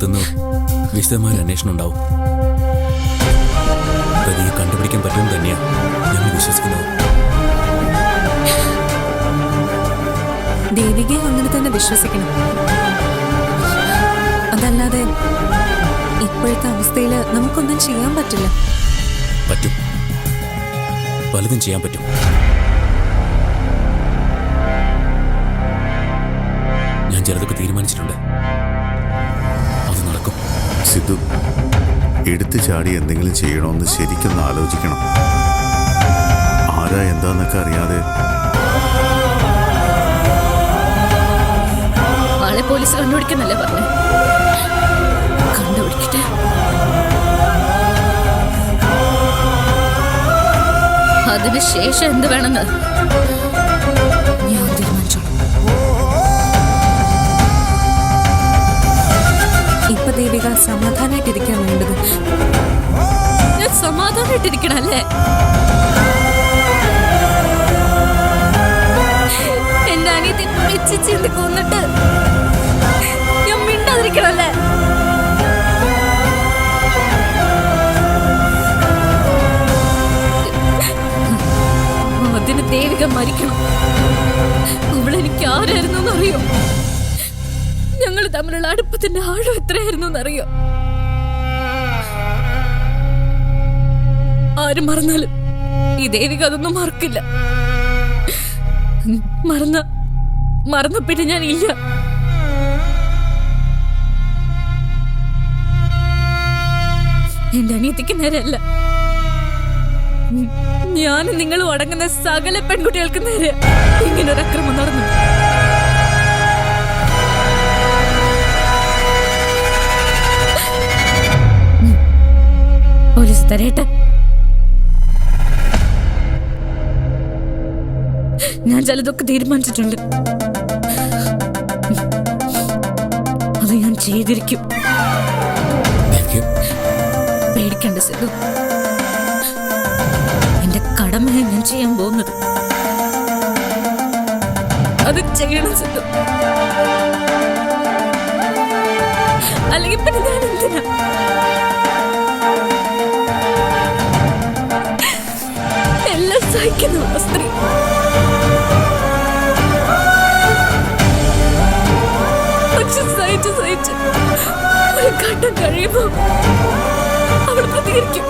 ഭാഗത്തുനിന്ന് വിശദമായ അന്വേഷണം ഉണ്ടാവും. പ്രതിയെ കണ്ടുപിടിക്കാൻ പറ്റുമെന്ന് തന്നെയാണ് ഞങ്ങൾ വിശ്വസിക്കുന്നത്. ദേവികയെ അങ്ങനെ തന്നെ വിശ്വസിക്കണം. അതല്ലാതെ ഇപ്പോഴത്തെ അവസ്ഥയിൽ നമുക്കൊന്നും ചെയ്യാൻ പറ്റില്ല. പറ്റും, പലതും ചെയ്യാൻ പറ്റും. ഞാൻ ചിലതൊക്കെ തീരുമാനിച്ചിട്ടുണ്ട്. അത് നടക്കും. സിദ്ധു, എടുത്തു ചാടി എന്തെങ്കിലും ചെയ്യണമെന്ന് ശരിക്കൊന്ന് ആലോചിക്കണം. ആരാ എന്താന്നൊക്കെ അറിയാതെ. ആളെ പോലീസ് കണ്ടുപിടിക്കുന്നല്ലേ പറഞ്ഞു. കണ്ടുപിടിക്കട്ടെ. അതിനുശേഷം എന്ത് വേണമെന്ന് ഞാൻ തീരുമാനിച്ചോളാം. ഇപ്പൊ ദേവിക സമാധാനായിട്ടിരിക്കാൻ വേണ്ടത്. ഞാൻ സമാധാനായിട്ടിരിക്കണല്ലേ? എന്റെ അനിയത്തി വെച്ച് ചിന്തി കൊന്നിട്ട് ഞാൻ മിണ്ടാതിരിക്കണല്ലേ? അതിന് ദേവിക മരിക്കണം. അവളെനിക്ക് ആരായിരുന്നു എന്നറിയോ? ഞങ്ങൾ തമ്മിലുള്ള അടുപ്പത്തിന്റെ ആഴം എത്രയായിരുന്നു എന്നറിയോ? ആരും മറന്നാലും ഈ ദേവിക അതൊന്നും മറക്കില്ല. മറന്ന പിന്നെ ഞാൻ ഇല്ല. എന്റെ അനിയത്തിക്ക് നേരെയല്ല, ഞാനും നിങ്ങളും അടങ്ങുന്ന സകല പെൺകുട്ടികൾക്ക് നേരെ ഇങ്ങനൊരു അക്രമം നടന്നു. പോലീസ് തരേട്ടെ. ഞാൻ ചിലതൊക്കെ തീരുമാനിച്ചിട്ടുണ്ട്. അത് ഞാൻ ചെയ്തിരിക്കും. പേടിക്കണ്ട സിദ്ധു. എന്റെ കടമയാണ് ഞാൻ ചെയ്യാൻ പോകുന്നത്. അത് ചെയ്യണം സിദ്ധു. അല്ലെങ്കിൽ പിന്നെ ഞാൻ എന്തിനാ? എല്ലാം സഹിക്കുന്ന സ്ത്രീ. പക്ഷെ സഹിച്ച് ഒരു ഘട്ടം കഴിയുമ്പോ അവൾ പ്രതികരിക്കും.